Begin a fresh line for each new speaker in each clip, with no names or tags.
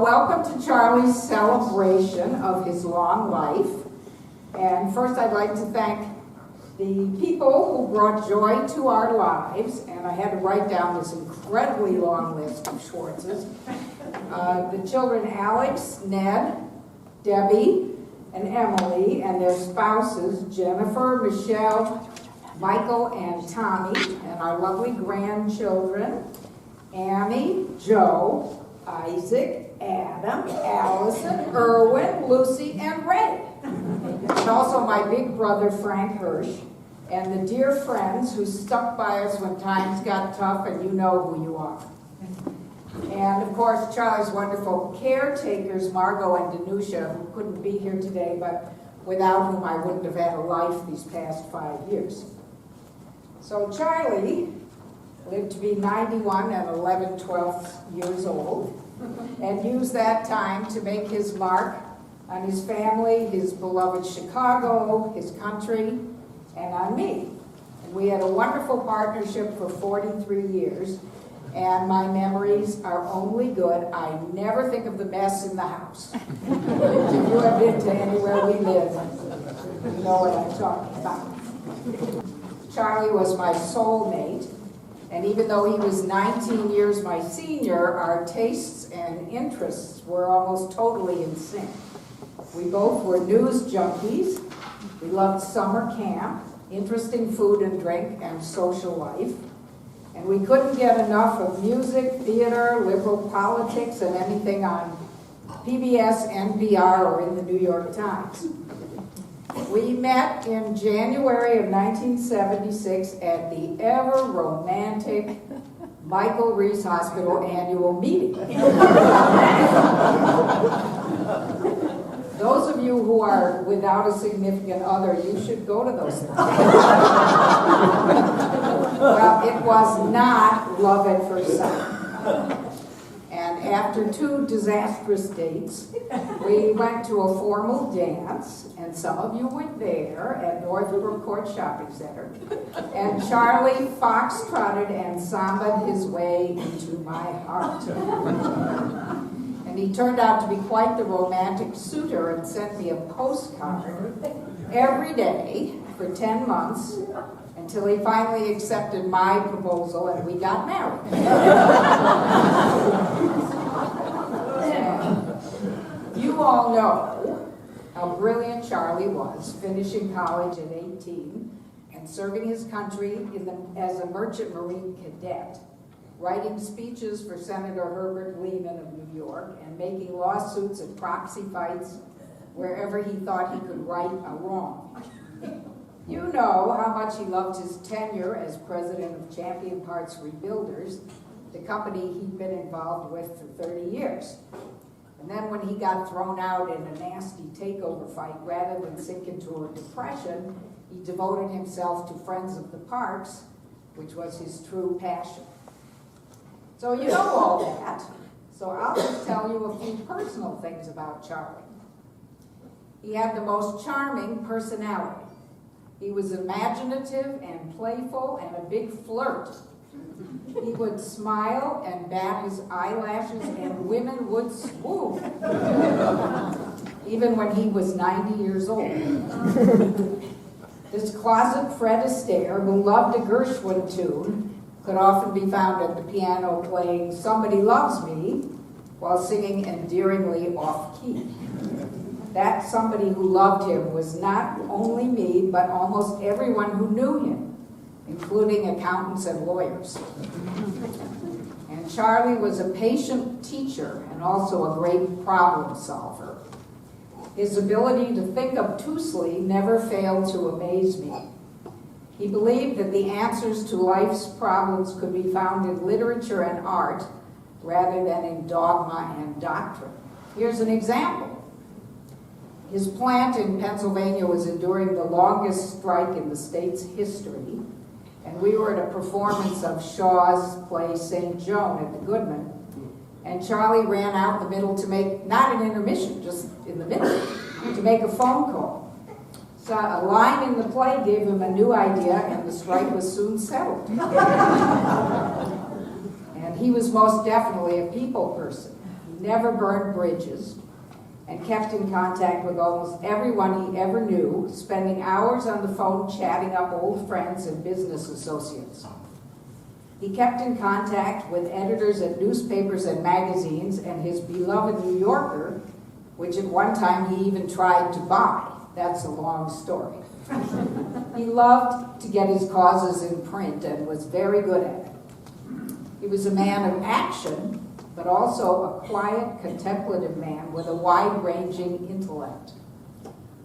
Welcome to Charlie's celebration of his long life. And first I'd like to thank the people who brought joy to our lives. And I had to write down this incredibly long list of Schwartzes. The children Alex, Ned, Debbie, and Emily, and their spouses Jennifer, Michelle, Michael, and Tommy, and our lovely grandchildren Annie, Joe, Isaac, Adam, Allison, Irwin, Lucy, and Ray. And also my big brother Frank Hirsch, and the dear friends who stuck by us when times got tough, and you know who you are. And of course, Charlie's wonderful caretakers, Margot and Danusha, who couldn't be here today, but without whom I wouldn't have had a life these past 5 years. So Charlie lived to be 91 and 11/12 years old, and used that time to make his mark on his family, his beloved Chicago, his country, and on me. And we had a wonderful partnership for 43 years, and my memories are only good. I never think of the mess in the house. If you have been to anywhere we live, you know what I'm talking about. Charlie was my soulmate. And even though he was 19 years my senior, our tastes and interests were almost totally in sync. We both were news junkies. We loved summer camp, interesting food and drink, and social life. And we couldn't get enough of music, theater, liberal politics, and anything on PBS, NPR, or in the New York Times. We met in January of 1976 at the ever-romantic Michael Reese Hospital annual meeting. Those of you who are without a significant other, you should go to those things. Well, it was not love at first sight. And after 2 disastrous dates, we went to a formal dance, and some of you were there at Northbrook Court Shopping Center. And Charlie foxtrotted and sambaed his way into my heart. And he turned out to be quite the romantic suitor and sent me a postcard every day for 10 months until he finally accepted my proposal and we got married. You all know how brilliant Charlie was, finishing college at 18 and serving his country as a merchant marine cadet, writing speeches for Senator Herbert Lehman of New York, and making lawsuits and proxy fights wherever he thought he could right a wrong. You know how much he loved his tenure as president of Champion Parts Rebuilders, the company he'd been involved with for 30 years. And then when he got thrown out in a nasty takeover fight, rather than sink into a depression, he devoted himself to Friends of the Parks, which was his true passion. So you know all that, so I'll just tell you a few personal things about Charlie. He had the most charming personality. He was imaginative and playful and a big flirt. He would smile and bat his eyelashes and women would swoon, even when he was 90 years old. This closet Fred Astaire, who loved a Gershwin tune, could often be found at the piano playing Somebody Loves Me while singing endearingly off-key. That somebody who loved him was not only me, but almost everyone who knew him, including accountants and lawyers. And Charlie was a patient teacher and also a great problem solver. His ability to think obtusely never failed to amaze me. He believed that the answers to life's problems could be found in literature and art rather than in dogma and doctrine. Here's an example. His plant in Pennsylvania was enduring the longest strike in the state's history, and we were at a performance of Shaw's play St. Joan at the Goodman, and Charlie ran out in the middle to make, not an intermission, just in the middle, to make a phone call. So a line in the play gave him a new idea, and the strike was soon settled. And he was most definitely a people person. never burned bridges, and kept in contact with almost everyone he ever knew, spending hours on the phone chatting up old friends and business associates. He kept in contact with editors at newspapers and magazines, and his beloved New Yorker, which at one time he even tried to buy. That's a long story. He loved to get his causes in print and was very good at it. He was a man of action, but also a quiet, contemplative man with a wide-ranging intellect.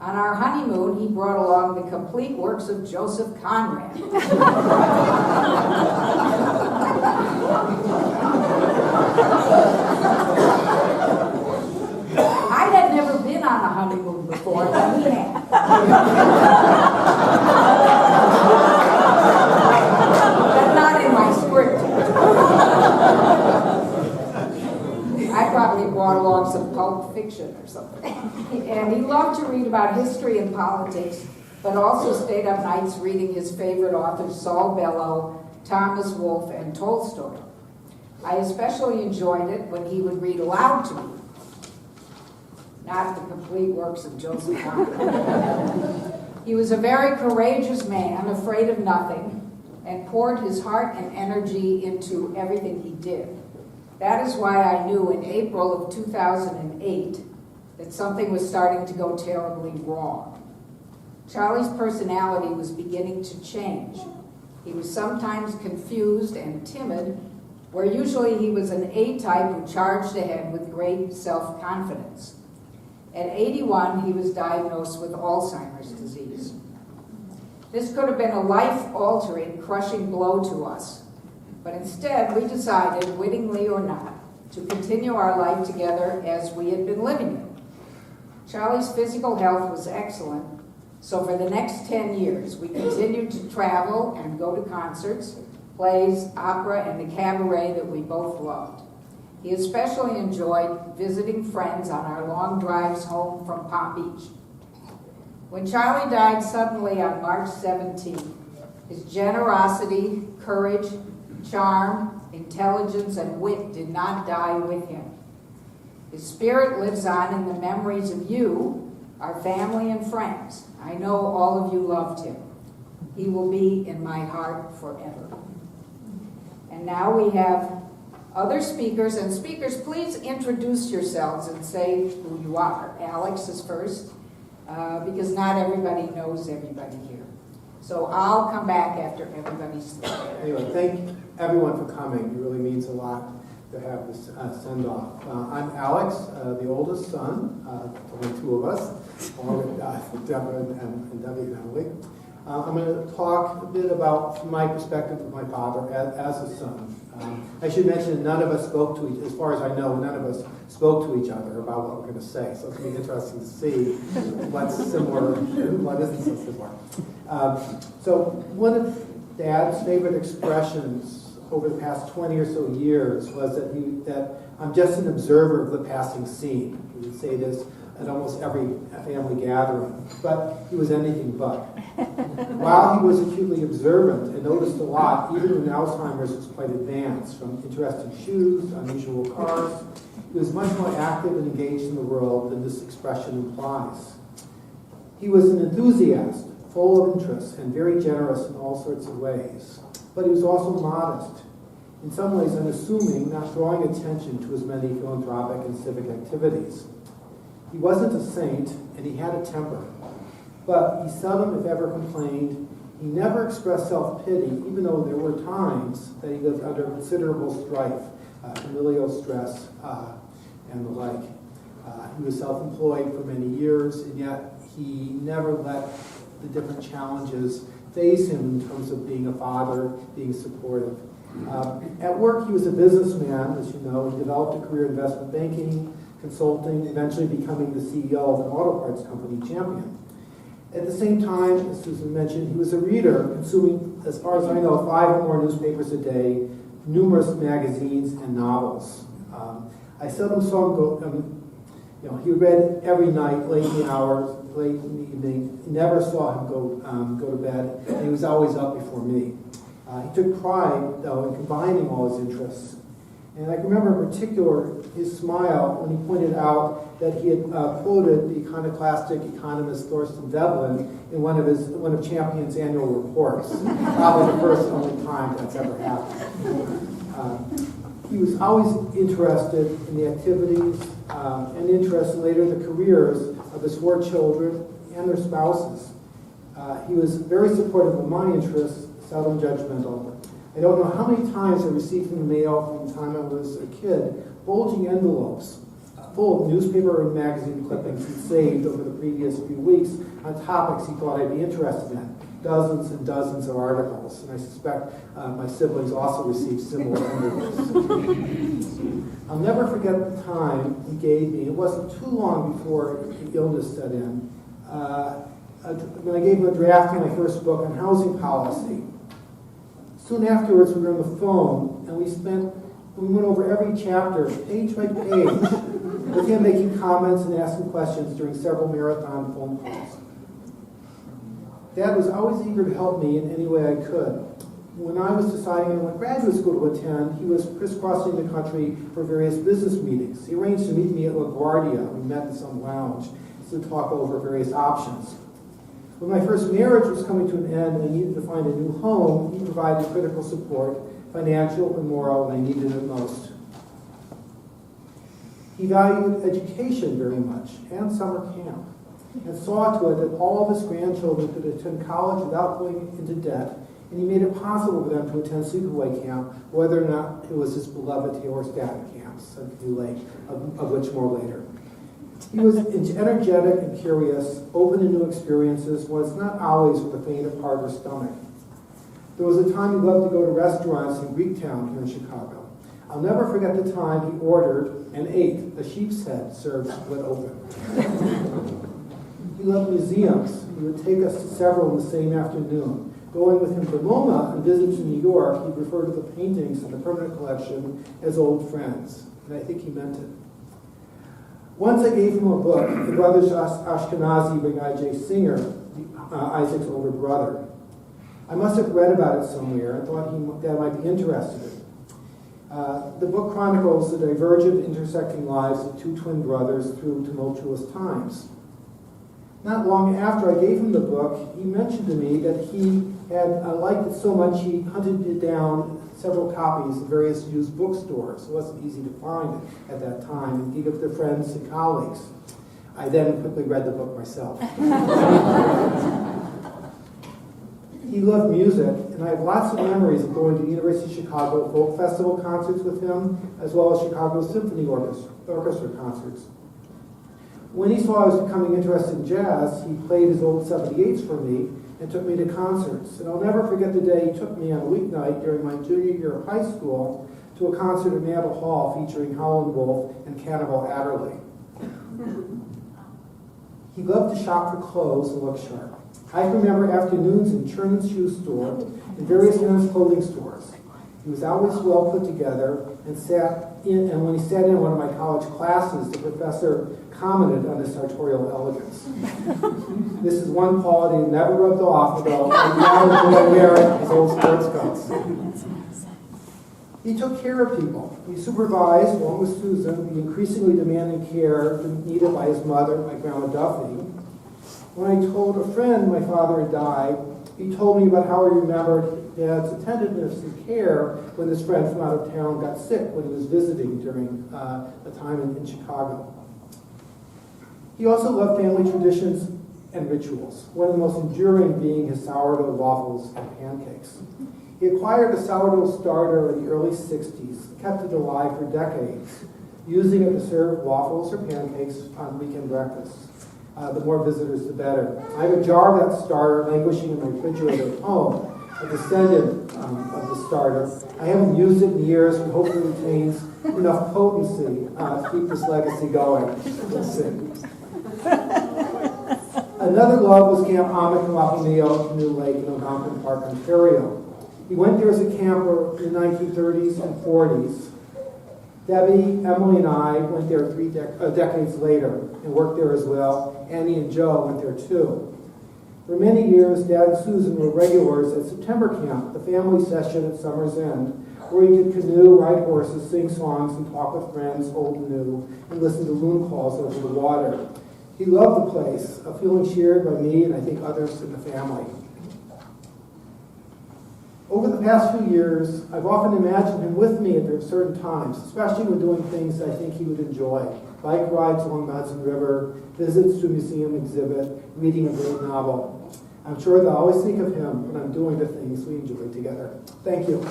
On our honeymoon, he brought along the complete works of Joseph Conrad. I had never been on a honeymoon before, but he had. But not in my script. I probably brought along some pulp fiction or something. And he loved to read about history and politics, but also stayed up nights reading his favorite authors, Saul Bellow, Thomas Wolfe, and Tolstoy. I especially enjoyed it when he would read aloud to me, not the complete works of Joseph Conrad. He was a very courageous man, afraid of nothing, and poured his heart and energy into everything he did. That is why I knew in April of 2008 that something was starting to go terribly wrong. Charlie's personality was beginning to change. He was sometimes confused and timid, where usually he was an A-type who charged ahead with great self-confidence. At 81, he was diagnosed with Alzheimer's disease. This could have been a life-altering, crushing blow to us. But instead, we decided, wittingly or not, to continue our life together as we had been living it. Charlie's physical health was excellent, so for the next 10 years, we continued to travel and go to concerts, plays, opera, and the cabaret that we both loved. He especially enjoyed visiting friends on our long drives home from Palm Beach. When Charlie died suddenly on March 17th, his generosity, courage, charm, intelligence, and wit did not die with him. His spirit lives on in the memories of you, our family and friends. I know all of you loved him. He will be in my heart forever. And now we have other speakers. And speakers, please introduce yourselves and say who you are. Alex is first, because not everybody knows everybody here. So I'll come back after everybody's there.
Anyway, thank everyone for coming. It really means a lot to have this send-off. I'm Alex, the oldest son, only two of us, along with Deborah and Debbie and Emily. I'm going to talk a bit about, from my perspective, of my father as a son. I should mention none of us spoke to each, as far as I know, none of us spoke to each other about what we're going to say. So it's going to be interesting to see what's similar and what isn't so similar. So one of Dad's favorite expressions over the past 20 or so years was that I'm just an observer of the passing scene. He would say this at almost every family gathering, but he was anything but. While he was acutely observant and noticed a lot, even when Alzheimer's was quite advanced, from interesting shoes, unusual cars, he was much more active and engaged in the world than this expression implies. He was an enthusiast, full of interest, and very generous in all sorts of ways. But he was also modest, in some ways unassuming, not drawing attention to his many philanthropic and civic activities. He wasn't a saint, and he had a temper. But he seldom, if ever, complained. He never expressed self-pity, even though there were times that he lived under considerable strife, familial stress, and the like. He was self-employed for many years, and yet he never let the different challenges face him in terms of being a father, being supportive. At work, he was a businessman, as you know. He developed a career in investment banking, consulting, eventually becoming the CEO of an auto parts company, Champion. At the same time, as Susan mentioned, he was a reader, consuming, as far as I know, 5 or more newspapers a day, numerous magazines and novels. I seldom saw him go, he read every night, late in the hours, late in the evening. Never saw him go to bed, and he was always up before me. He took pride, though, in combining all his interests. And I can remember in particular his smile when he pointed out that he had quoted the iconoclastic economist Thorstein Veblen in one of Champion's annual reports. Probably the first and only time that's ever happened. He was always interested in the activities and interest in later the careers of his 4 children and their spouses. He was very supportive of my interests, seldom judgmental. I don't know how many times I received in the mail from the time I was a kid bulging envelopes full of newspaper and magazine clippings he saved over the previous few weeks on topics he thought I'd be interested in. Dozens and dozens of articles, and I suspect my siblings also received similar envelopes. I'll never forget the time he gave me. It wasn't too long before the illness set in. When I gave him a draft of my first book on housing policy. Soon afterwards, we were on the phone, and we went over every chapter, page by page, with him making comments and asking questions during several marathon phone calls. Dad was always eager to help me in any way I could. When I was deciding on what graduate school to attend, he was crisscrossing the country for various business meetings. He arranged to meet me at LaGuardia. We met in some lounge to talk over various options. When my first marriage was coming to an end and I needed to find a new home, he provided critical support, financial and moral, when I needed it most. He valued education very much and summer camp, and saw to it that all of his grandchildren could attend college without going into debt, and he made it possible for them to attend sleepaway camp, whether or not it was his beloved Theostatic camps at New Lake, of which more later. He was energetic and curious, open to new experiences, was not always with a faint of heart or stomach. There was a time he loved to go to restaurants in Greektown here in Chicago. I'll never forget the time he ordered and ate a sheep's head served split open. He loved museums. He would take us to several in the same afternoon. Going with him to MoMA and visits in New York, he'd refer to the paintings in the permanent collection as old friends. And I think he meant it. Once I gave him a book, The Brothers Ashkenazi by Guy J. Singer, Isaac's older brother. I must have read about it somewhere and thought Dad might be interested in it. The book chronicles the divergent, intersecting lives of 2 twin brothers through tumultuous times. Not long after I gave him the book, he mentioned to me that he had liked it so much he hunted it down several copies in various used bookstores. It wasn't easy to find at that time, and he gave it to friends and colleagues. I then quickly read the book myself. He loved music, and I have lots of memories of going to the University of Chicago Folk Festival concerts with him, as well as Chicago Symphony Orchestra concerts. When he saw I was becoming interested in jazz, he played his old 78s for me and took me to concerts. And I'll never forget the day he took me on a weeknight during my junior year of high school to a concert at Mantle Hall featuring Howlin' Wolf and Cannibal Adderley. He loved to shop for clothes and look sharp. I remember afternoons in Chernon's shoe store and various men's clothing stores. He was always well put together and when he sat in one of my college classes, the professor commented on his sartorial elegance. This is one quality that never rubbed off, though, and now enjoy wearing his old sports coats. He took care of people. He supervised, along with Susan, the increasingly demanding care needed by his mother, my Grandma Duffy. When I told a friend my father had died, he told me about how he remembered Dad's attentiveness and care when his friend from out of town got sick when he was visiting during a time in Chicago. He also loved family traditions and rituals, one of the most enduring being his sourdough waffles and pancakes. He acquired a sourdough starter in the early 60s, kept it alive for decades, using it to serve waffles or pancakes on weekend breakfasts. The more visitors, the better. I have a jar of that starter languishing in my refrigerator at home, a descendant of the starter. I haven't used it in years, but hopefully it retains enough potency to keep this legacy going. We'll see. Another love was Camp Amick and Wapimeo, Canoe Lake in Algonquin Park, Ontario. He went there as a camper in the 1930s and 40s. Debbie, Emily, and I went there 3 decades later and worked there as well. Annie and Joe went there too. For many years, Dad and Susan were regulars at September Camp, the family session at Summer's End, where he could canoe, ride horses, sing songs, and talk with friends, old and new, and listen to loon calls over the water. He loved the place, a feeling shared by me and I think others in the family. Over the past few years, I've often imagined him with me at certain times, especially when doing things that I think he would enjoy. Bike rides along the Hudson River, visits to a museum exhibit, reading a great novel. I'm sure that I always think of him when I'm doing the things we enjoy together. Thank you.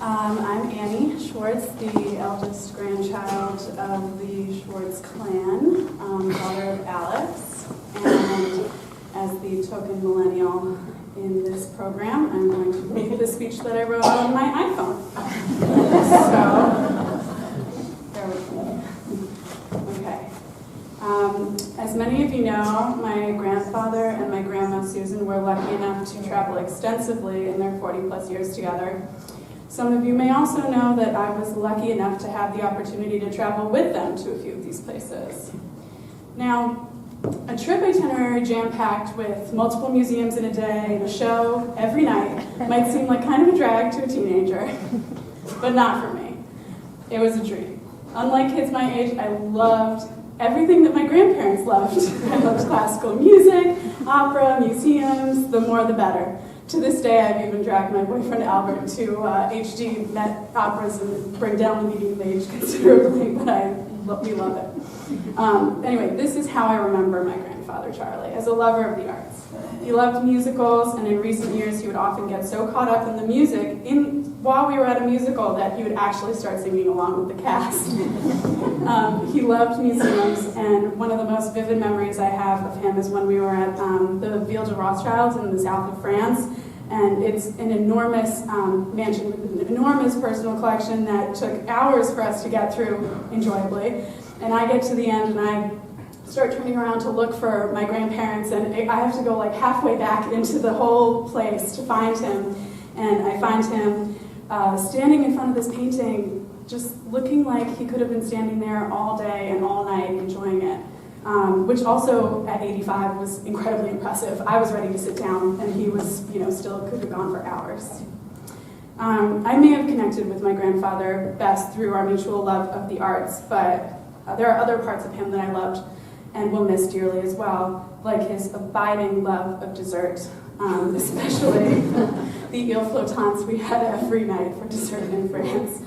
I'm Annie Schwartz, the eldest grandchild of the Schwartz clan, daughter of Alex, and as the token millennial in this program, I'm going to read the speech that I wrote on my iPhone. So, bear with me. Okay. As many of you know, my grandfather and my grandma Susan were lucky enough to travel extensively in their 40-plus years together. Some of you may also know that I was lucky enough to have the opportunity to travel with them to a few of these places. Now, a trip itinerary jam-packed with multiple museums in a day and a show every night might seem like kind of a drag to a teenager, but not for me. It was a dream. Unlike kids my age, I loved everything that my grandparents loved. I loved classical music, opera, museums, the more the better. To this day, I've even dragged my boyfriend Albert to HD Met operas and bring down the median age considerably, but we love it. Anyway, this is how I remember my grandfather, Charlie, as a lover of the arts. He loved musicals, and in recent years, he would often get so caught up in the music while we were at a musical that he would actually start singing along with the cast. He loved museums, and one of the most vivid memories I have of him is when we were at the Ville de Rothschild in the south of France, and it's an enormous mansion with an enormous personal collection that took hours for us to get through enjoyably. And I get to the end, and I start turning around to look for my grandparents, and I have to go like halfway back into the whole place to find him. And I find him standing in front of this painting, just looking like he could have been standing there all day and all night enjoying it, which also at 85 was incredibly impressive. I was ready to sit down, and he was, still could have gone for hours. I may have connected with my grandfather best through our mutual love of the arts, but there are other parts of him that I loved and will miss dearly as well, like his abiding love of dessert, especially the eel flottants we had every night for dessert in France,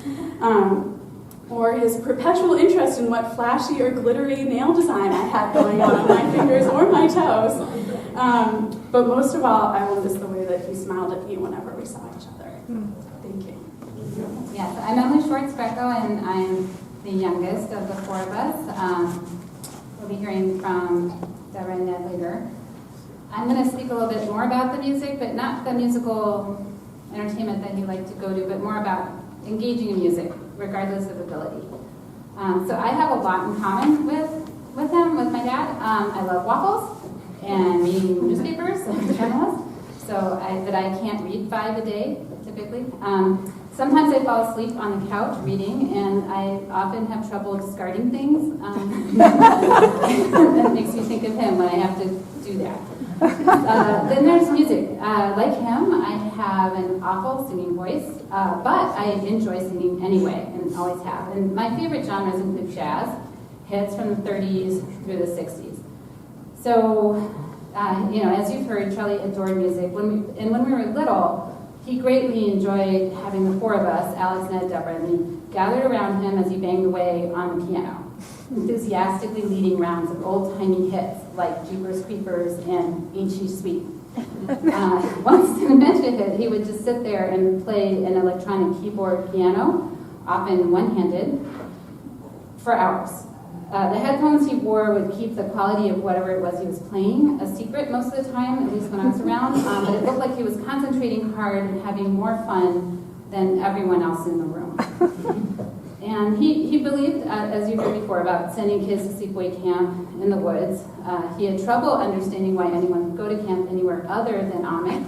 or his perpetual interest in what flashy or glittery nail design I had going on my fingers or my toes. But most of all, I will miss the way that he smiled at me whenever we saw each other. Thank you.
Yes, I'm Emily Schwartz-Greco, and I'm the youngest of the four of us. We'll be hearing from Deborah and Ned later. I'm going to speak a little bit more about the music, but not the musical entertainment that you like to go to, but more about engaging in music, regardless of ability. So I have a lot in common with him, with my dad. I love waffles and reading newspapers and journals, but I can't read 5 a day, typically. Sometimes I fall asleep on the couch reading, and I often have trouble discarding things. That makes me think of him when I have to do that. Then there's music. Like him, I have an awful singing voice, but I enjoy singing anyway, and always have. And my favorite genres include jazz, hits from the 30s through the 60s. So, as you've heard, Charlie adored music. When we were little, he greatly enjoyed having the four of us, Alex, Ned, Deborah, and me, gathered around him as he banged away on the piano, enthusiastically leading rounds of old-timey hits like Jeepers Creepers and Ain't She Sweet. Once the dementia hit, he would just sit there and play an electronic keyboard piano, often one-handed, for hours. The headphones he wore would keep the quality of whatever it was he was playing a secret most of the time, at least when I was around, but it looked like he was concentrating hard and having more fun than everyone else in the room. And he believed, as you heard before, about sending kids to sleepaway camp in the woods. He had trouble understanding why anyone would go to camp anywhere other than Amic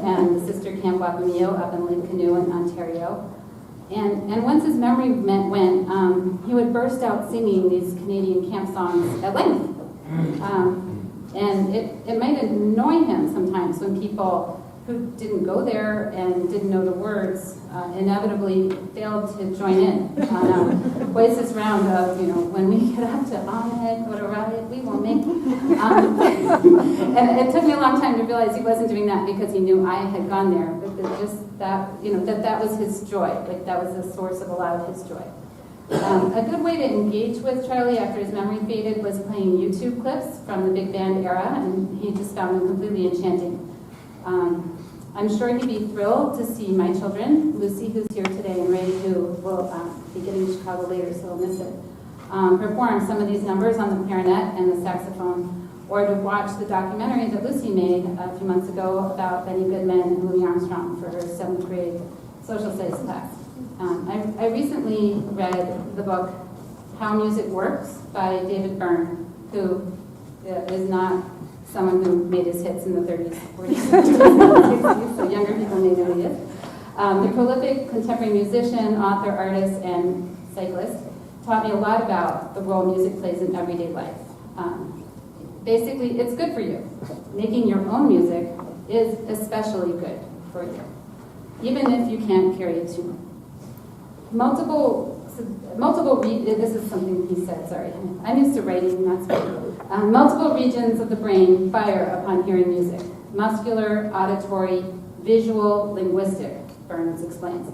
and the sister Camp Wapameo up in Lake Canoe in Ontario. And once his memory went, he would burst out singing these Canadian camp songs at length. And it might annoy him sometimes when people who didn't go there and didn't know the words inevitably failed to join in on Voices Round of, when we get up to Ahmed, what a riot we will make. And it took me a long time to realize he wasn't doing that because he knew I had gone there, but that was his joy, like that was the source of a lot of his joy. A good way to engage with Charlie after his memory faded was playing YouTube clips from the big band era, and he just found them completely enchanting. I'm sure he'd be thrilled to see my children, Lucy, who's here today, and Ray, who will be getting to Chicago later, so he'll miss it, perform some of these numbers on the clarinet and the saxophone, or to watch the documentary that Lucy made a few months ago about Benny Goodman and Louis Armstrong for her 7th grade social studies class. I recently read the book How Music Works by David Byrne, who is not someone who made his hits in the 30s, 40s, 60s, so younger people may know who he is. The prolific contemporary musician, author, artist, and cyclist taught me a lot about the role music plays in everyday life. Basically, it's good for you. Making your own music is especially good for you, even if you can't carry a tune. This is something he said, sorry. I'm used to writing, not speaking. Multiple regions of the brain fire upon hearing music. Muscular, auditory, visual, linguistic, Byrne explains.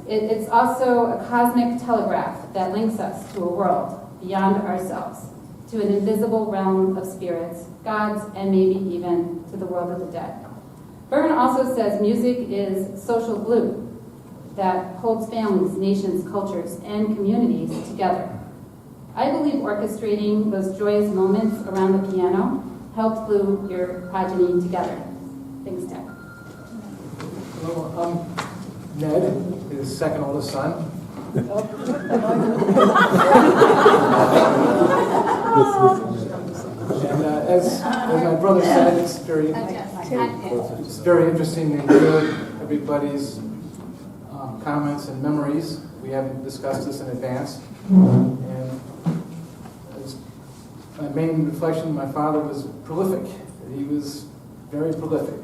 It's also a cosmic telegraph that links us to a world beyond ourselves, to an invisible realm of spirits, gods, and maybe even to the world of the dead. Byrne also says music is social glue that holds families, nations, cultures, and communities together. I believe orchestrating those joyous moments around the piano helped glue your progeny together. Thanks, Ted.
Hello, I'm Ned, his second oldest son. And as my brother said, it's very interesting to hear everybody's comments and memories. We haven't discussed this in advance. And as my main reflection, my father was prolific. He was very prolific.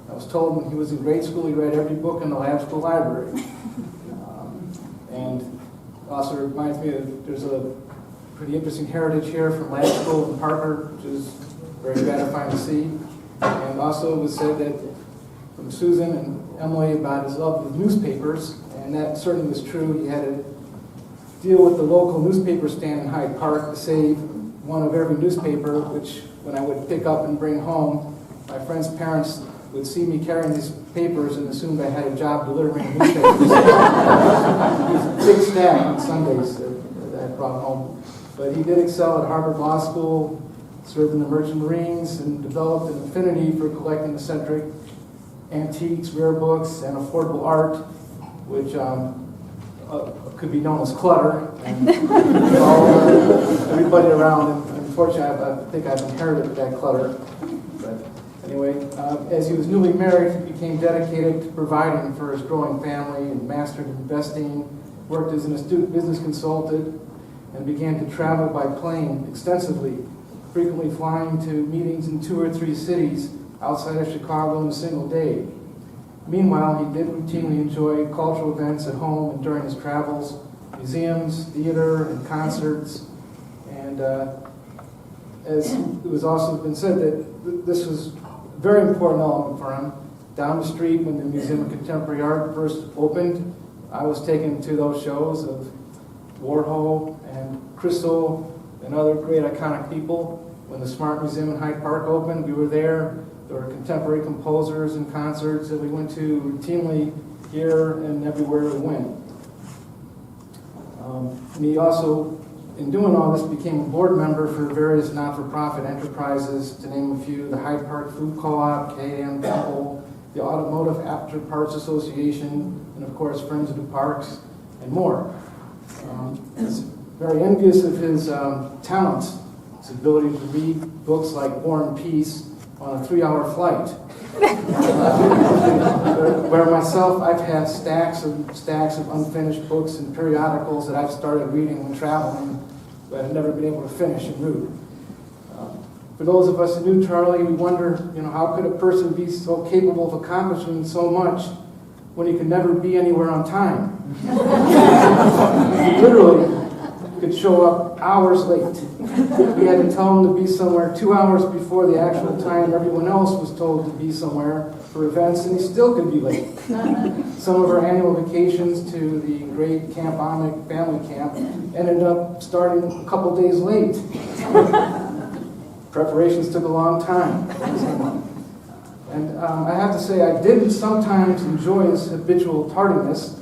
I was told when he was in grade school, he read every book in the lab school library. And also reminds me that there's a pretty interesting heritage here from lab school in Parker, which is very gratifying to see. And also it was said that from Susan and Emily about his love of newspapers, and that certainly was true. He had to deal with the local newspaper stand in Hyde Park to save one of every newspaper, which when I would pick up and bring home, my friends' parents would see me carrying these papers and assumed I had a job delivering newspapers. It was a big stack on Sundays that I brought home. But he did excel at Harvard Law School, served in the Merchant Marines, and developed an affinity for collecting eccentric antiques, rare books, and affordable art, which could be known as clutter. And everybody around, and unfortunately, I think I've inherited that clutter. But anyway, as he was newly married, he became dedicated to providing for his growing family and mastered investing, worked as an astute business consultant, and began to travel by plane extensively, frequently flying to meetings in 2 or 3 cities outside of Chicago in a single day. Meanwhile, he did routinely enjoy cultural events at home and during his travels, museums, theater, and concerts. And as it was also been said, that this was a very important element for him. Down the street, when the Museum of Contemporary Art first opened, I was taken to those shows of Warhol and Crystal and other great iconic people. When the Smart Museum in Hyde Park opened, we were there. There were contemporary composers and concerts that we went to routinely here and everywhere we went. And he also, in doing all this, became a board member for various not-for-profit enterprises, to name a few: the Hyde Park Food Co-op, K.M. Temple, the Automotive After Parts Association, and of course Friends of the Parks, and more. He's very envious of his talents, his ability to read books like War and Peace on a 3-hour flight. Where myself, I've had stacks of unfinished books and periodicals that I've started reading when traveling, but I've never been able to finish and read. For those of us who knew Charlie, we wonder, how could a person be so capable of accomplishing so much when he could never be anywhere on time? He literally could show up hours late. We had to tell him to be somewhere 2 hours before the actual time everyone else was told to be somewhere for events, and he still could be late. Some of our annual vacations to the great Camp Amick family camp ended up starting a couple days late. Preparations took a long time. And I have to say, I did sometimes enjoy his habitual tardiness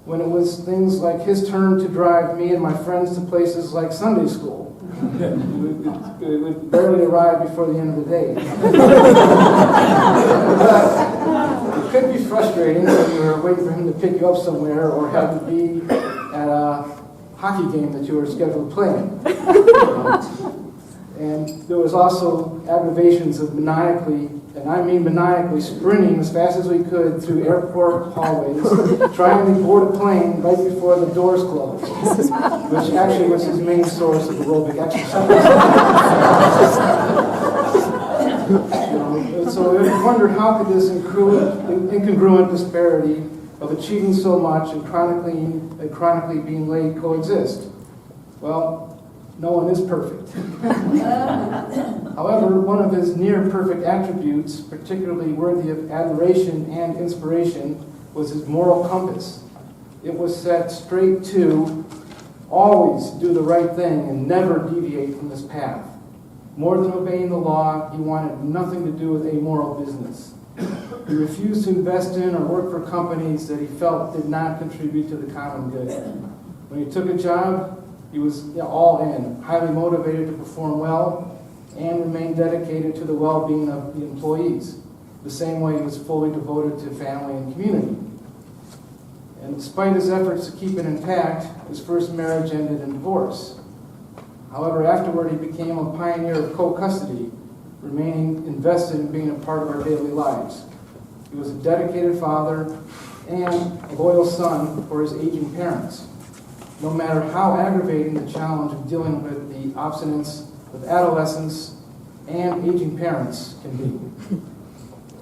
when it was things like his turn to drive me and my friends to places like Sunday school. It would barely arrive before the end of the day. But it could be frustrating when you were waiting for him to pick you up somewhere or had to be at a hockey game that you were scheduled to play in. And there was also aggravations of maniacally, and I mean maniacally, sprinting as fast as we could through airport hallways, trying to board a plane right before the doors closed, which actually was his main source of aerobic exercise. So I wondered, how could this incongruent disparity of achieving so much and chronically being late coexist? Well, no one is perfect. However, one of his near-perfect attributes, particularly worthy of admiration and inspiration, was his moral compass. It was set straight to always do the right thing and never deviate from this path. More than obeying the law, he wanted nothing to do with amoral business. He refused to invest in or work for companies that he felt did not contribute to the common good. When he took a job, he was all in, highly motivated to perform well, and remain dedicated to the well-being of the employees, the same way he was fully devoted to family and community. And despite his efforts to keep it intact, his first marriage ended in divorce. However, afterward, he became a pioneer of co-custody, remaining invested in being a part of our daily lives. He was a dedicated father and a loyal son for his aging parents, no matter how aggravating the challenge of dealing with the obstinance of adolescence and aging parents can be.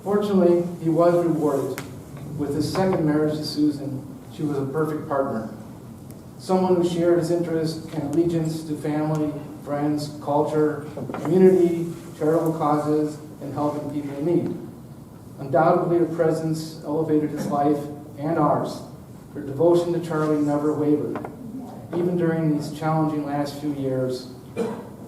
Fortunately, he was rewarded. With his second marriage to Susan, she was a perfect partner. Someone who shared his interest and allegiance to family, friends, culture, community, charitable causes, and helping people in need. Undoubtedly, her presence elevated his life and ours. Her devotion to Charlie never wavered, even during these challenging last few years,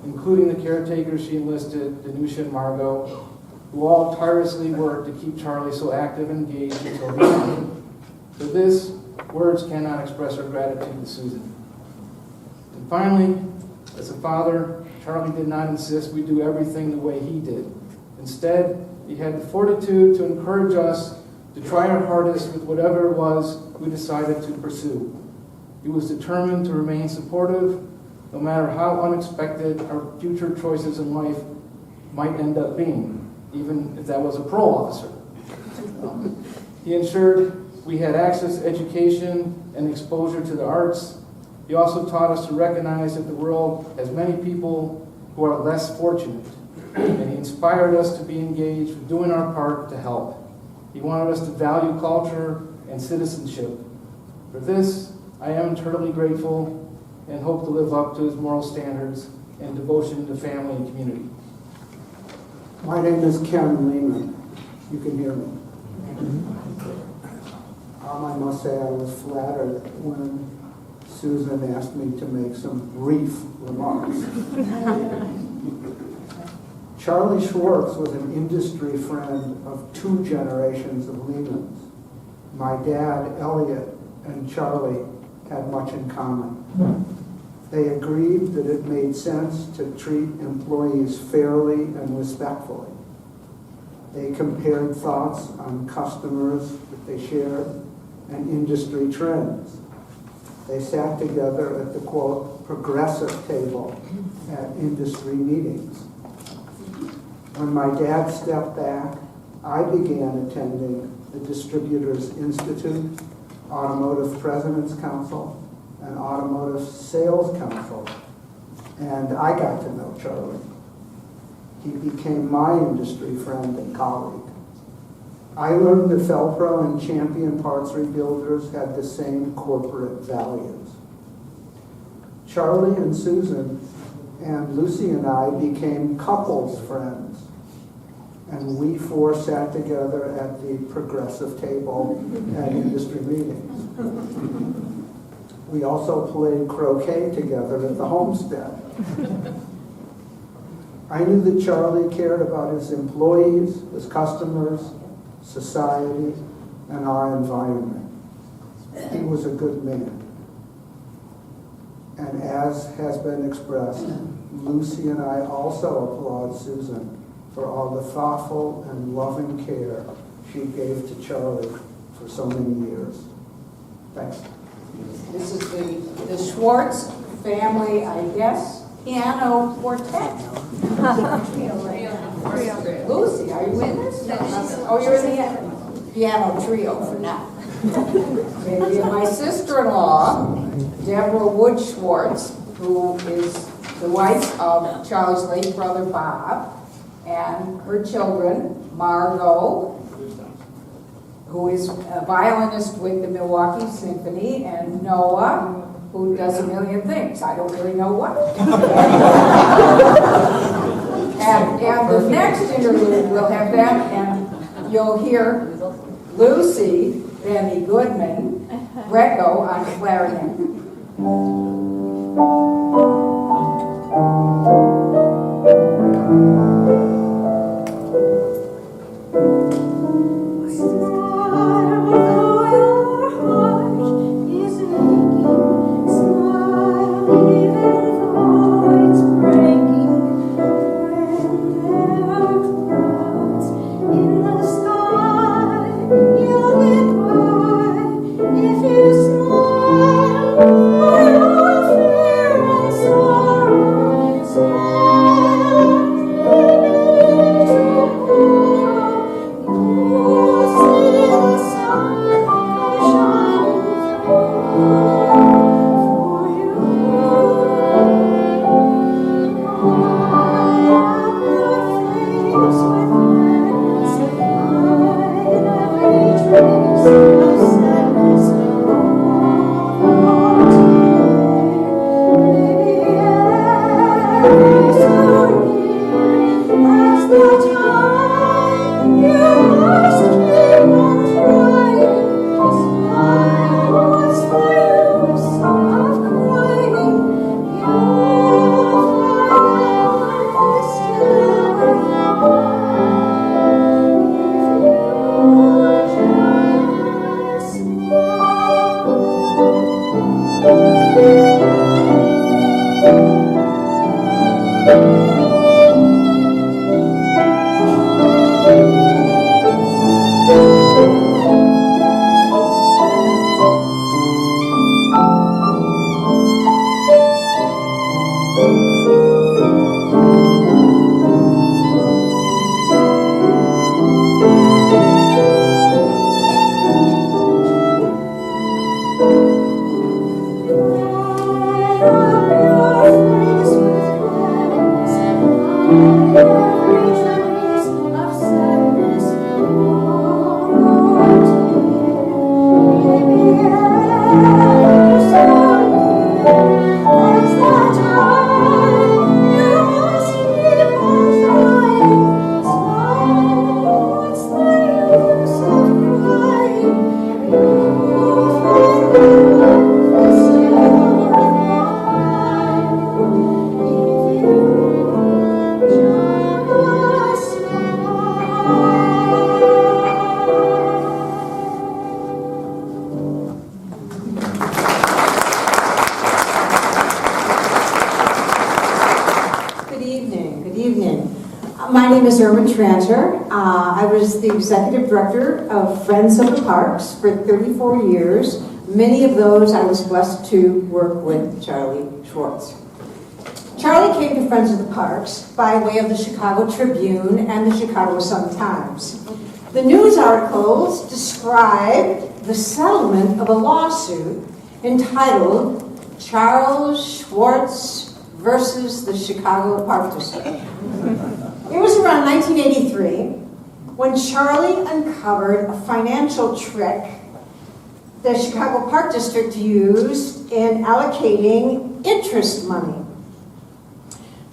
including the caretakers she enlisted, Danusha and Margot, who all tirelessly worked to keep Charlie so active and engaged until the end. For this, words cannot express our gratitude to Susan. And finally, as a father, Charlie did not insist we do everything the way he did. Instead, he had the fortitude to encourage us to try our hardest with whatever it was we decided to pursue. He was determined to remain supportive, no matter how unexpected our future choices in life might end up being, even if that was a parole officer. He ensured we had access to education and exposure to the arts. He also taught us to recognize that the world has many people who are less fortunate, and he inspired us to be engaged with doing our part to help. He wanted us to value culture and citizenship. For this, I am eternally grateful and hope to live up to his moral standards and devotion to family and community.
My name is Ken Lehman. You can hear me. I must say I was flattered when Susan asked me to make some brief remarks. Charlie Schwartz was an industry friend of 2 generations of Lehmans. My dad, Elliot, and Charlie had much in common. They agreed that it made sense to treat employees fairly and respectfully. They compared thoughts on customers that they shared and industry trends. They sat together at the, quote, progressive table at industry meetings. When my dad stepped back, I began attending the Distributors Institute, Automotive President's Council, and Automotive Sales Council, and I got to know Charlie. he became my industry friend and colleague. I learned that Felpro and Champion Parts Rebuilders had the same corporate values. Charlie and Susan and Lucy and I became couples friends, and we four sat together at the progressive table at industry meetings. We also played croquet together at the homestead. I knew that Charlie cared about his employees, his customers, society, and our environment. He was a good man. And as has been expressed, Lucy and I also applaud Susan for all the thoughtful and loving care she gave to Charlie for so many years. Thanks.
This is the Schwartz family, I guess, piano quartet. Lucy, are you in this? Oh, you're in the piano trio for now. Maybe my sister-in-law, Deborah Wood Schwartz, who is the wife of Charlie's late brother Bob, and her children, Margot, who is a violinist with the Milwaukee Symphony, and Noah, who does a million things. I don't really know what. and the next interlude, we'll have them, and you'll hear Lucy, Benny Goodman, Greco on clarinet.
I was the executive director of Friends of the Parks for 34 years. Many of those I was blessed to work with Charlie Schwartz. Charlie came to Friends of the Parks by way of the Chicago Tribune and the Chicago Sun-Times. The news articles described the settlement of a lawsuit entitled Charles Schwartz versus the Chicago Park District. It around 1983 when Charlie uncovered a financial trick the Chicago Park District used in allocating interest money.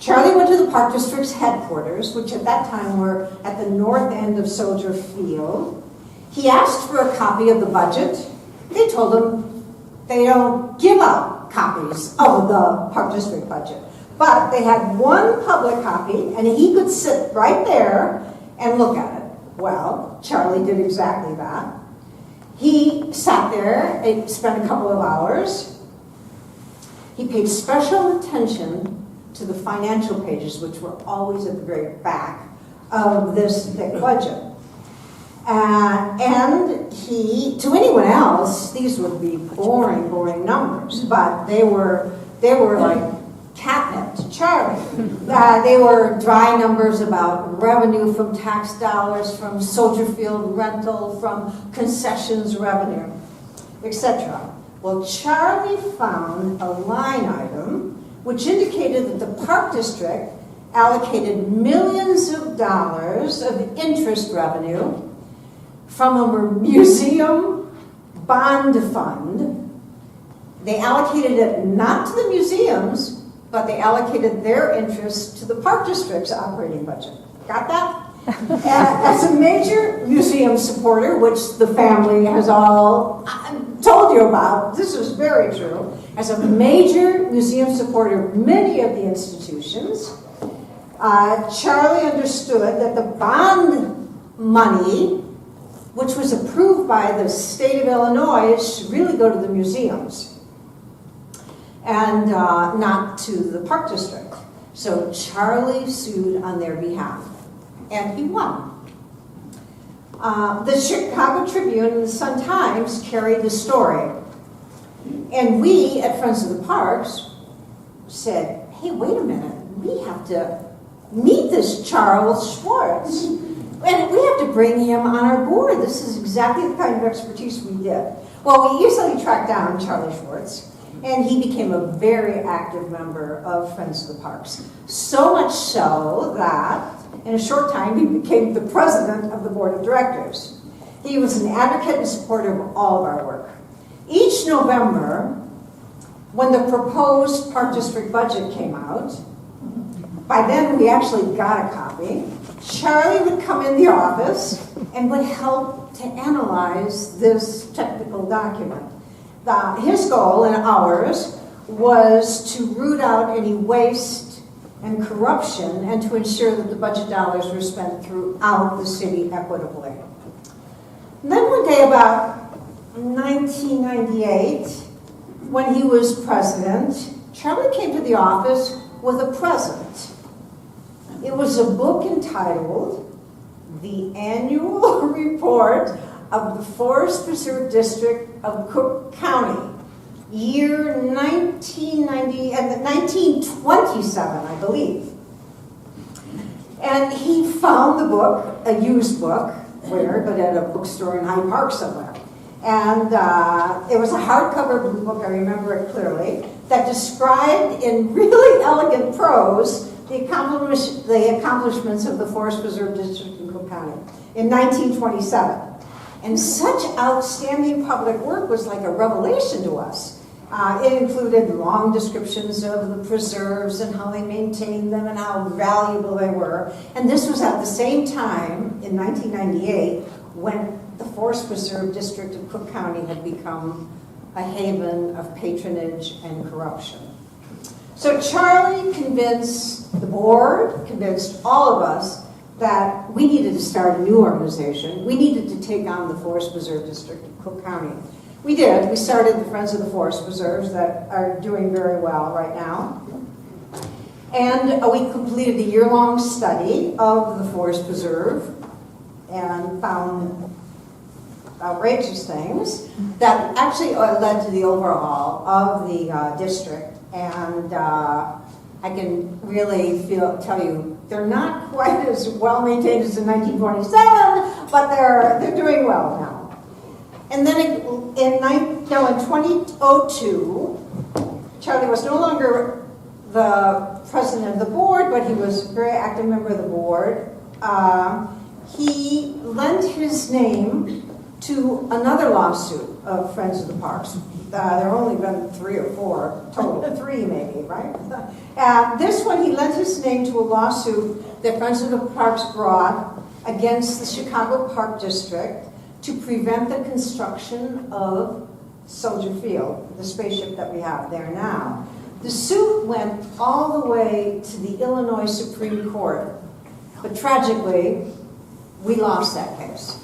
Charlie went to the Park District's headquarters, which at that time were at the north end of Soldier Field. He asked for a copy of the budget. They told him they don't give out copies of the Park District budget. But they had one public copy, and he could sit right there and look at it. Well, Charlie did exactly that. He sat there and spent a couple of hours. He paid special attention to the financial pages, which were always at the very back of this thick budget. And he, to anyone else, these would be boring numbers, but they were like catnip to Charlie. They were dry numbers about revenue from tax dollars, from Soldier Field rental, from concessions revenue, etc. Well, Charlie found a line item which indicated that the Park District allocated millions of dollars of interest revenue from a museum bond fund. They allocated it not to the museums, but they allocated their interest to the Park District's operating budget. Got that? As a major museum supporter, which the family has all told you about, this is very true. As a major museum supporter of many of the institutions, Charlie understood that the bond money, which was approved by the state of Illinois, should really go to the museums and not to the Park District. So Charlie sued on their behalf, and he won. The Chicago Tribune and the Sun-Times carried the story. And we at Friends of the Parks said, hey, wait a minute, we have to meet this Charles Schwartz. And we have to bring him on our board. This is exactly the kind of expertise we did. Well, we easily tracked down Charlie Schwartz, and he became a very active member of Friends of the Parks. So much so that in a short time he became the president of the board of directors. He was an advocate and supporter of all of our work. Each November, when the proposed Park District budget came out, by then we actually got a copy, Charlie would come in the office and would help to analyze this technical document. His goal and ours was to root out any waste and corruption and to ensure that the budget dollars were spent throughout the city equitably. And then one day about 1998, when he was president, Charlie came to the office with a present. It was a book entitled The Annual Report of the Forest Preserve District of Cook County, year 1927, I believe. And he found the book, a used book, where, but at a bookstore in Hyde Park somewhere. And it was a hardcover blue book, I remember it clearly, that described in really elegant prose the accomplishments of the Forest Preserve District in Cook County in 1927. And such outstanding public work was like a revelation to us. It included long descriptions of the preserves and how they maintained them and how valuable they were. And this was at the same time, in 1998, when the Forest Preserve District of Cook County had become a haven of patronage and corruption. So Charlie convinced the board, convinced all of us, that we needed to start a new organization. We needed to take on the Forest Preserve District of Cook County. We did. We started the Friends of the Forest Preserves that are doing very well right now. And we completed a year-long study of the Forest Preserve and found outrageous things that actually led to the overhaul of the district. And I can really tell you, they're not quite as well maintained as in 1927, but they're doing well now. And then in 2002, Charlie was no longer the president of the board, but he was a very active member of the board. he lent his name to another lawsuit of Friends of the Parks. There have only been 3 or 4 total, 3 maybe, right? This one, he lent his name to a lawsuit that Friends of the Parks brought against the Chicago Park District to prevent the construction of Soldier Field, the spaceship that we have there now. The suit went all the way to the Illinois Supreme Court, but tragically, we lost that case.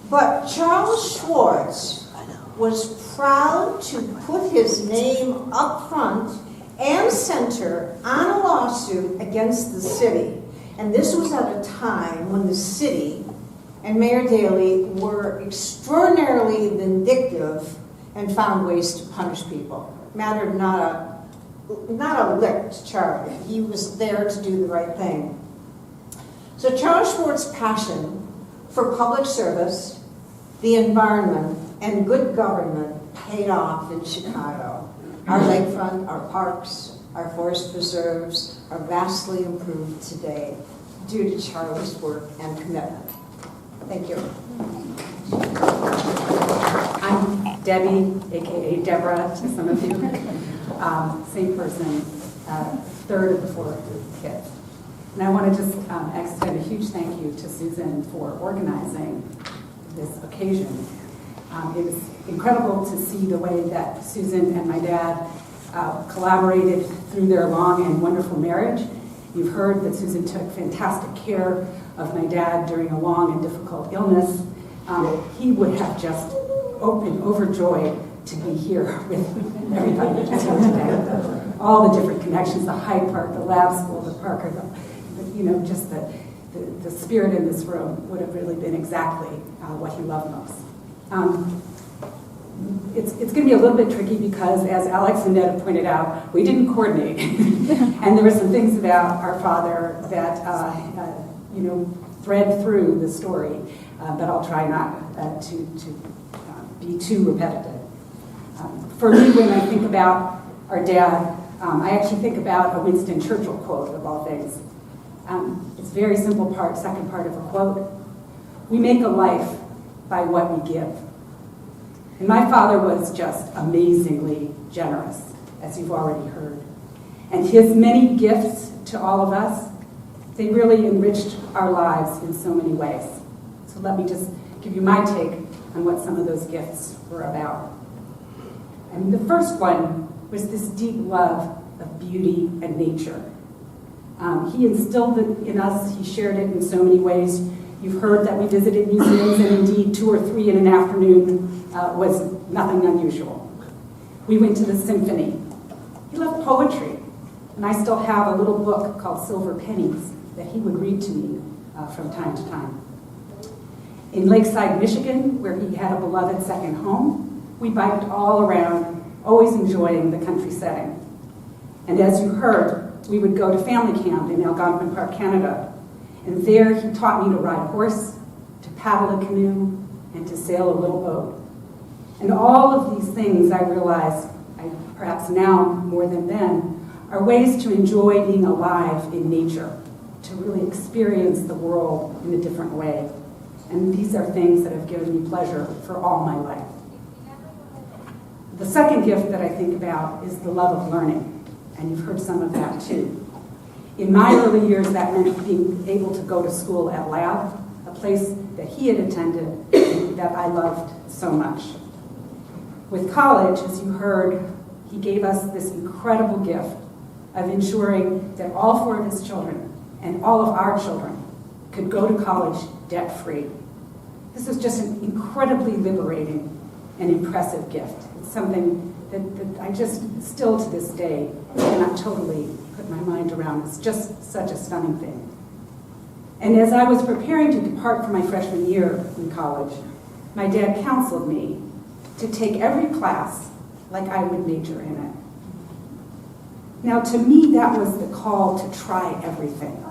But Charles Schwartz was proud to put his name up front and center on a lawsuit against the city. And this was at a time when the city and Mayor Daley were extraordinarily vindictive and found ways to punish people. Mattered not a lick to Charlie. He was there to do the right thing. So Charles Schwartz's passion for public service, the environment, and good government paid off in Chicago. Our lakefront, our parks, our forest preserves are vastly improved today due to Charlie's work and commitment. Thank you.
I'm Debbie, aka Deborah, to some of you. Same person, third of the 4 kids. And I want to just extend a huge thank you to Susan for organizing this occasion. It was incredible to see the way that Susan and my dad collaborated through their long and wonderful marriage. You've heard that Susan took fantastic care of my dad during a long and difficult illness. He would have just been overjoyed to be here with everybody that's here today. All the different connections, the Hyde Park, the Lab School, the Parker, just the spirit in this room would have really been exactly what he loved most. It's going to be a little bit tricky because, as Alex and Ned have pointed out, we didn't coordinate. And there were some things about our father that, thread through the story, but I'll try not to be too repetitive. For me, when I think about our dad, I actually think about a Winston Churchill quote, of all things. It's a very simple second part of a quote. We make a life by what we give. And my father was just amazingly generous, as you've already heard. And his many gifts to all of us, they really enriched our lives in so many ways. So let me just give you my take on what some of those gifts were about. And the first one was this deep love of beauty and nature. He instilled it in us. He shared it in so many ways. You've heard that we visited museums, and indeed 2 or 3 in an afternoon was nothing unusual. We went to the symphony. He loved poetry, and I still have a little book called Silver Pennies that he would read to me from time to time. In Lakeside, Michigan, where he had a beloved second home, we biked all around, always enjoying the country setting. And as you heard, we would go to family camp in Algonquin Park, Canada. And there he taught me to ride a horse, to paddle a canoe, and to sail a little boat. And all of these things I realize, perhaps now more than then, are ways to enjoy being alive in nature, to really experience the world in a different way. And these are things that have given me pleasure for all my life. The second gift that I think about is the love of learning. And you've heard some of that too. In my early years, that meant being able to go to school at Lab, a place that he had attended and that I loved so much. With college, as you heard, he gave us this incredible gift of ensuring that all 4 of his children and all of our children could go to college debt-free. This was just an incredibly liberating and impressive gift. It's something that I just still to this day cannot totally put my mind around. It's just such a stunning thing. And as I was preparing to depart for my freshman year in college, my dad counseled me to take every class like I would major in it. Now, to me, that was the call to try everything,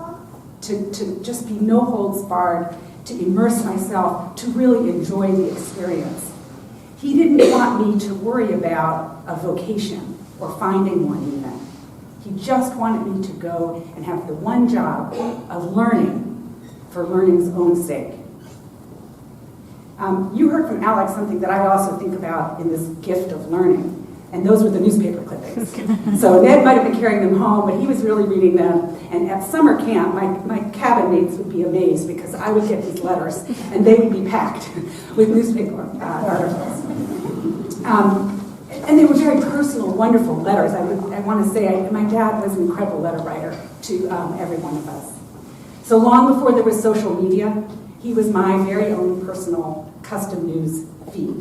to just be no holds barred, to immerse myself, to really enjoy the experience. He didn't want me to worry about a vocation or finding one even. He just wanted me to go and have the one job of learning for learning's own sake. You heard from Alex something that I also think about in this gift of learning, and those were the newspaper clippings. So Ned might have been carrying them home, but he was really reading them. And at summer camp, my cabin mates would be amazed because I would get these letters, and they would be packed with newspaper articles. And they were very personal, wonderful letters. I want to say my dad was an incredible letter writer to every one of us. So long before there was social media, he was my very own personal custom news feed.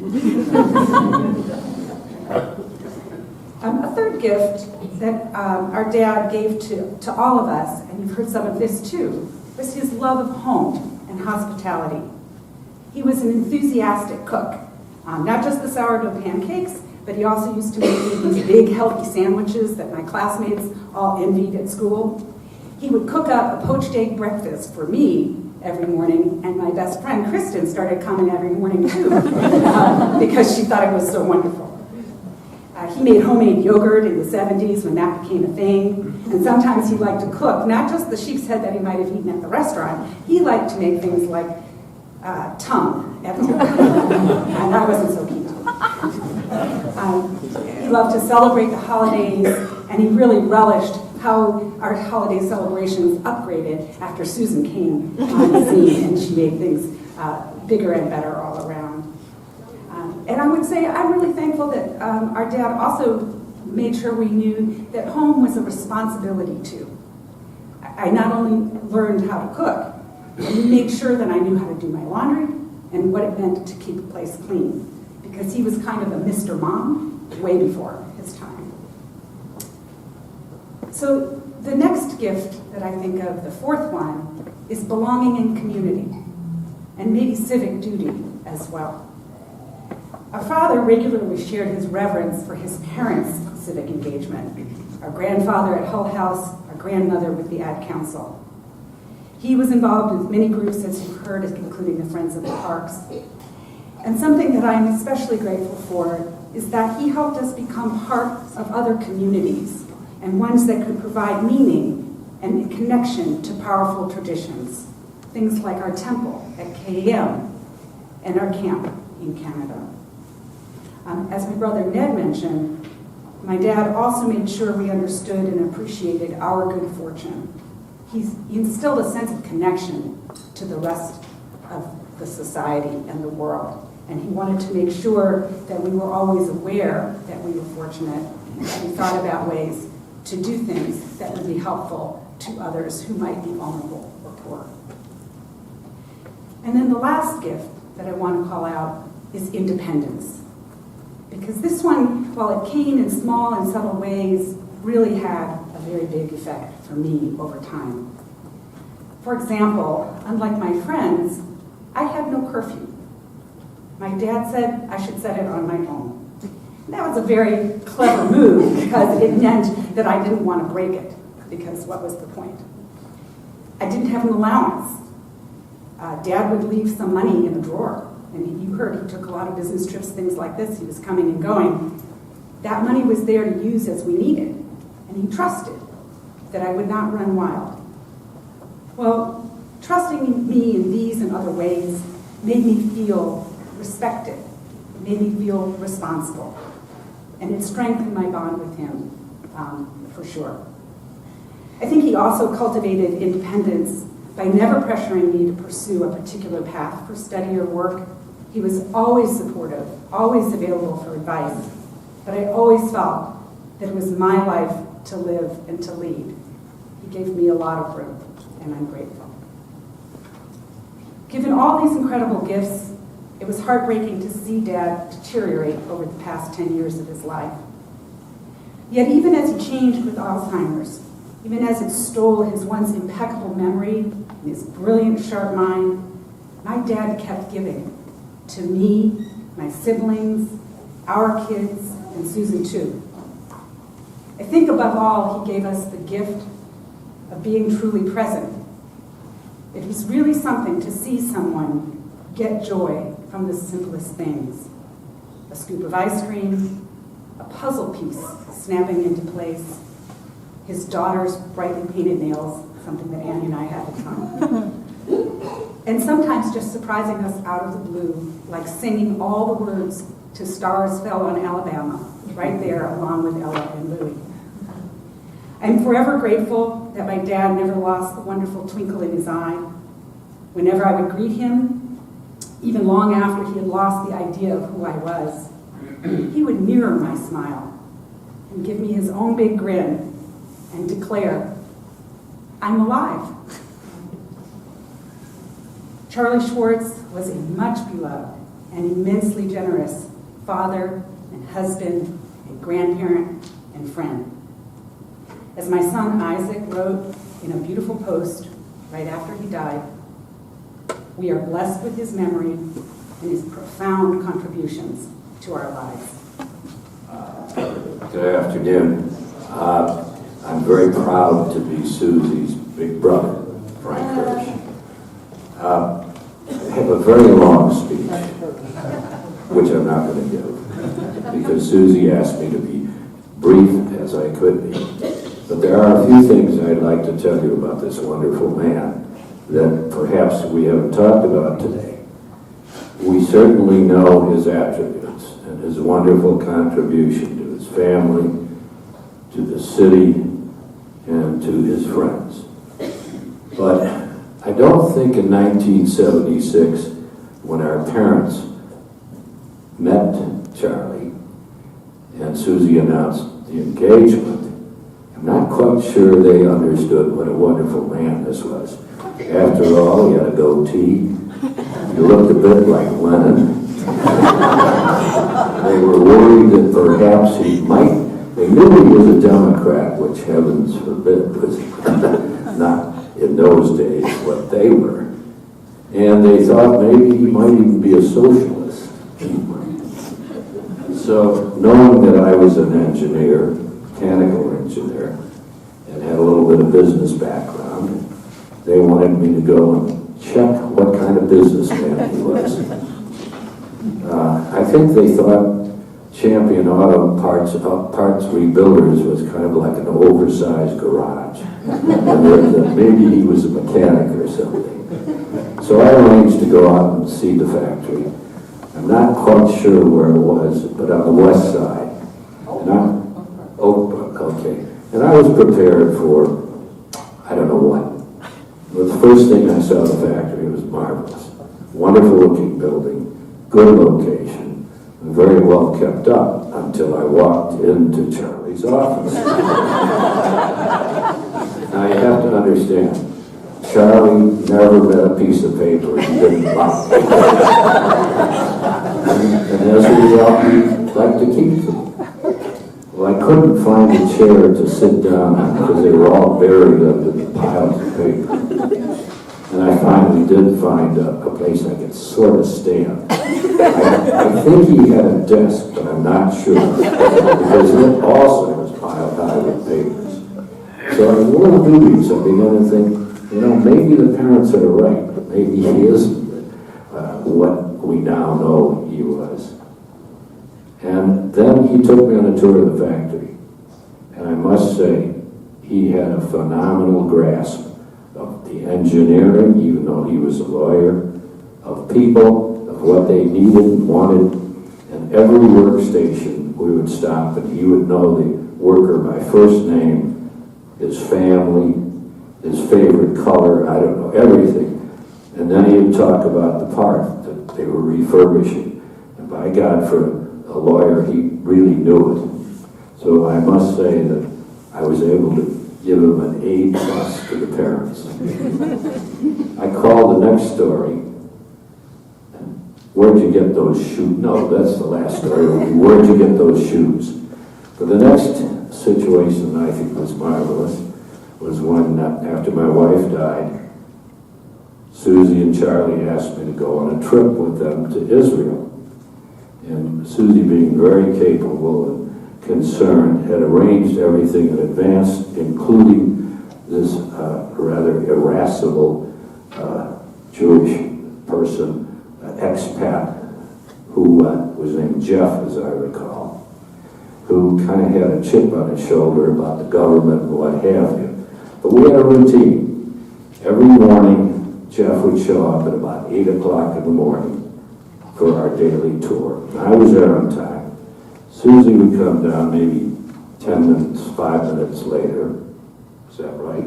A third gift that our dad gave to all of us, and you've heard some of this too, was his love of home and hospitality. He was an enthusiastic cook, not just the sourdough pancakes, but he also used to make these big healthy sandwiches that my classmates all envied at school. He would cook up a poached egg breakfast for me every morning, and my best friend Kristen started coming every morning too, because she thought it was so wonderful. He made homemade yogurt in the 70s when that became a thing, and sometimes he liked to cook, not just the sheep's head that he might have eaten at the restaurant. He liked to make things like tongue at home, and I wasn't so keen on it. He loved to celebrate the holidays, and he really relished how our holiday celebrations upgraded after Susan came on the scene, and she made things bigger and better all around. And I would say I'm really thankful that our dad also made sure we knew that home was a responsibility too. I not only learned how to cook, but he made sure that I knew how to do my laundry and what it meant to keep a place clean, because he was kind of a Mr. Mom way before his time. So the next gift that I think of, the fourth one, is belonging in community, and maybe civic duty as well. Our father regularly shared his reverence for his parents' civic engagement. Our grandfather at Hull House, our grandmother with the Ad Council. He was involved with many groups, as you've heard, including the Friends of the Parks. And something that I'm especially grateful for is that he helped us become part of other communities, and ones that could provide meaning and connection to powerful traditions. Things like our temple at KM and our camp in Canada. As my brother Ned mentioned, my dad also made sure we understood and appreciated our good fortune. He instilled a sense of connection to the rest of the society and the world. And he wanted to make sure that we were always aware that we were fortunate, and that we thought about ways to do things that would be helpful to others who might be vulnerable or poor. And then the last gift that I want to call out is independence. Because this one, while it came in small and subtle ways, really had a very big effect for me over time. For example, unlike my friends, I had no curfew. My dad said I should set it on my own. And that was a very clever move because it meant that I didn't want to break it, because what was the point? I didn't have an allowance. Dad would leave some money in a drawer. And you heard he took a lot of business trips, things like this. He was coming and going. That money was there to use as we needed. And he trusted that I would not run wild. Well, trusting me in these and other ways made me feel respected. It made me feel responsible. And it strengthened my bond with him, for sure. I think he also cultivated independence by never pressuring me to pursue a particular path for study or work. He was always supportive, always available for advice, but I always felt that it was my life to live and to lead. He gave me a lot of room, and I'm grateful. Given all these incredible gifts, it was heartbreaking to see Dad deteriorate over the past 10 years of his life. Yet even as he changed with Alzheimer's, even as it stole his once impeccable memory and his brilliant, sharp mind, my dad kept giving. To me, my siblings, our kids, and Susan too. I think above all, he gave us the gift of being truly present. It was really something to see someone get joy from the simplest things. A scoop of ice cream, a puzzle piece snapping into place, his daughter's brightly painted nails, something that Annie and I had at the time. And sometimes just surprising us out of the blue, like singing all the words to Stars Fell on Alabama, right there along with Ella and Louie. I'm forever grateful that my dad never lost the wonderful twinkle in his eye. Whenever I would greet him, even long after he had lost the idea of who I was, he would mirror my smile and give me his own big grin and declare, "I'm alive." Charlie Schwartz was a much beloved and immensely generous father and husband and grandparent and friend. As my son Isaac wrote in a beautiful post right after he died, we are blessed with his memory and his profound contributions to our lives.
Good afternoon. I'm very proud to be Susie's big brother, Frank Hirsch. I have a very long speech, which I'm not going to give, because Susie asked me to be brief as I could be. But there are a few things I'd like to tell you about this wonderful man that perhaps we haven't talked about today. We certainly know his attributes and his wonderful contribution to his family, to the city, and to his friends. But I don't think in 1976, when our parents met Charlie and Susie announced the engagement, I'm not quite sure they understood what a wonderful man this was. After all, he had a goatee. He looked a bit like Lennon. They were worried that perhaps he might. They knew he was a Democrat, which heavens forbid was not in those days what they were. And they thought maybe he might even be a socialist. So knowing that I was an engineer, mechanical engineer, and had a little bit of business background, they wanted me to go and check what kind of businessman he was. I think they thought Champion Auto Parts Rebuilders was kind of like an oversized garage. And that maybe he was a mechanic or something. So I arranged to go out and see the factory. I'm not quite sure where it was, but on the west side. Okay. And I was prepared for, I don't know what. But the first thing I saw the factory was marvelous. Wonderful looking building, good location, and very well kept up until I walked into Charlie's office. Now you have to understand, Charlie never met a piece of paper he didn't like. And as a result, he'd like to keep them. Well, I couldn't find a chair to sit down on because they were all buried under the piles of paper. And I finally did find a place I could sort of stand. I think he had a desk, but I'm not sure, because it also was piled high with papers. So I was a little dubious. I began to think, maybe the parents are right, but maybe he isn't what we now know he was. And then he took me on a tour of the factory. And I must say, he had a phenomenal grasp of the engineering, even though he was a lawyer, of people, of what they needed and wanted. And every workstation, we would stop and he would know the worker by first name, his family, his favorite color, I don't know, everything. And then he'd talk about the part that they were refurbishing. And by God, for a lawyer, he really knew it. So I must say that I was able to give him an A+ to the parents. I called the next story. Where'd you get those shoes? No, that's the last story. Where'd you get those shoes? But the next situation I think was marvelous was when, after my wife died, Susie and Charlie asked me to go on a trip with them to Israel. And Susie, being very capable and concerned, had arranged everything in advance, including this rather irascible Jewish person, expat, who was named Jeff, as I recall, who kind of had a chip on his shoulder about the government and what have you. But we had a routine. Every morning, Jeff would show up at about 8 o'clock in the morning for our daily tour. I was there on time. Susie would come down maybe 10 minutes, 5 minutes later. Is that right?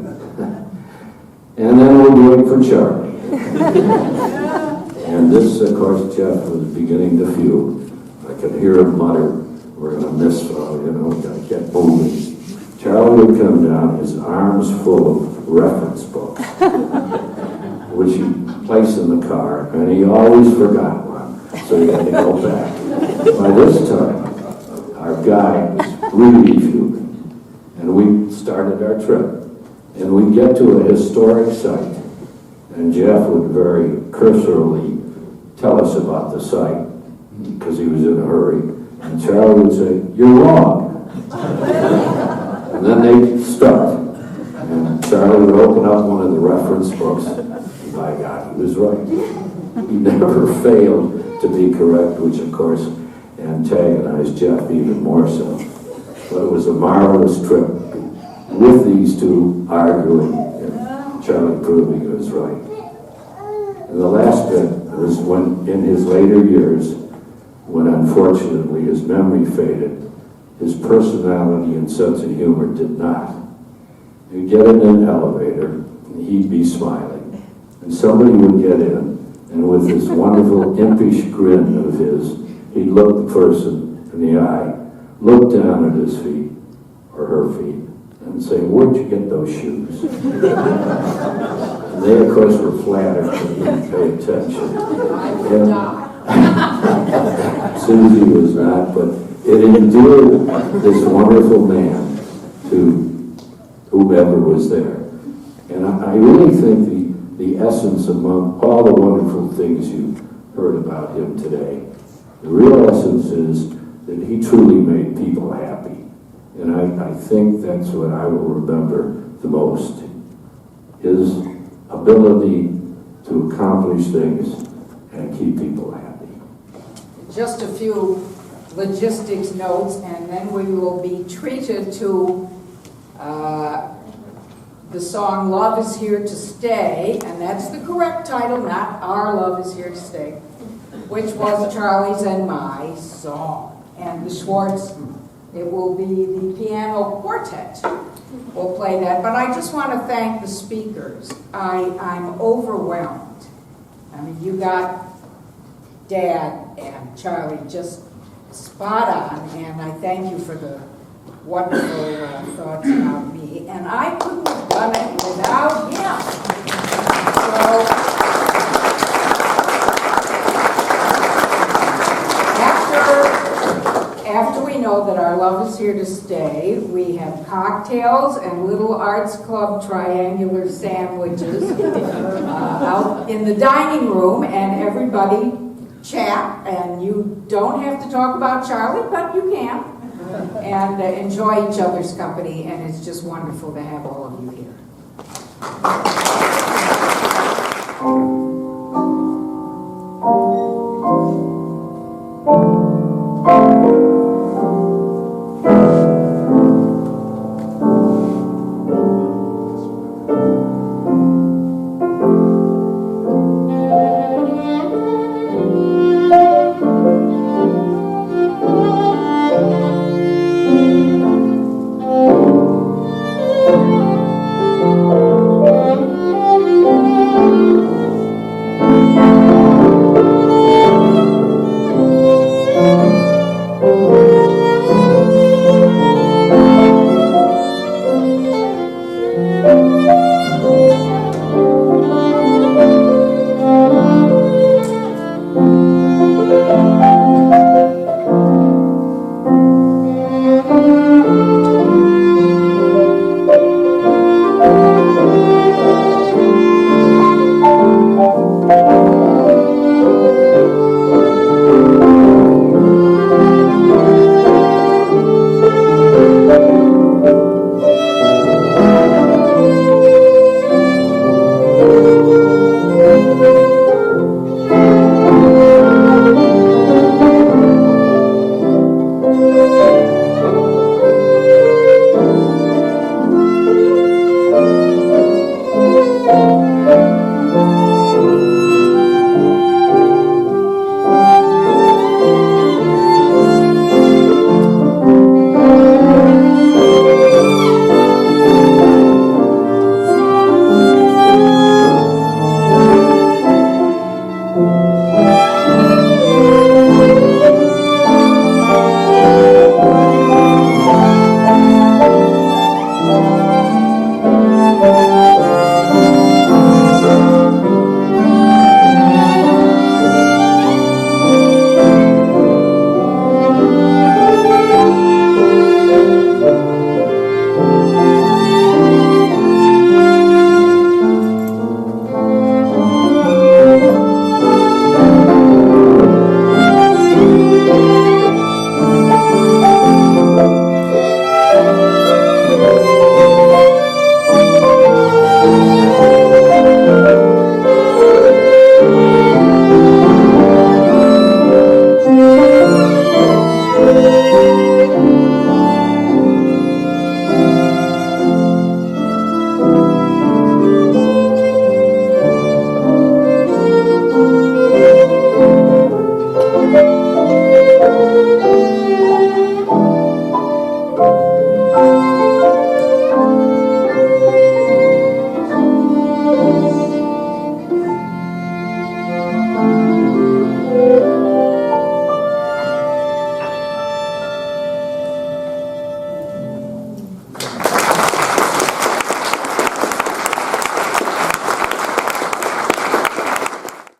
And then we'd wait for Charlie. And this, of course, Jeff was beginning to fume. I could hear him mutter, we're going to miss, gotta get moving. Charlie would come down, his arms full of reference books, which he placed in the car, and he always forgot one, so he had to go back. By this time, our guide was really fuming, and we started our trip. And we'd get to a historic site, and Jeff would very cursorily tell us about the site, because he was in a hurry, and Charlie would say, "You're wrong." And then they'd start, and Charlie would open up one of the reference books, and by God, he was right. He never failed to be correct, which of course antagonized Jeff even more so. But it was a marvelous trip with these two arguing and Charlie proving he was right. And the last bit was when, in his later years, when unfortunately his memory faded, his personality and sense of humor did not. You'd get in an elevator, and he'd be smiling, and somebody would get in, and with this wonderful impish grin of his, he'd look the person in the eye, look down at his feet, or her feet, and say, "Where'd you get those shoes?" And they, of course, were flattered but didn't pay attention. Susie was not, but it endeared this wonderful man to whomever was there. And I really think the essence among all the wonderful things you heard about him today, the real essence is that he truly made people happy. And I think that's what I will remember the most, his ability to accomplish things and keep people happy.
Just a few logistics notes, and then we will be treated to the song "Love is Here to Stay," and that's the correct title, not "Our Love is Here to Stay," which was Charlie's and my song. And the Schwartz, it will be the piano quartet will play that. But I just want to thank the speakers. I'm overwhelmed. I mean, you got Dad and Charlie just spot on, and I thank you for the wonderful thoughts about me. And I couldn't have done it without him. So, after we know that our love is here to stay, we have cocktails and little Arts Club triangular sandwiches out in the dining room, and everybody chat, and you don't have to talk about Charlie, but you can, and enjoy each other's company, and it's just wonderful to have all of you here.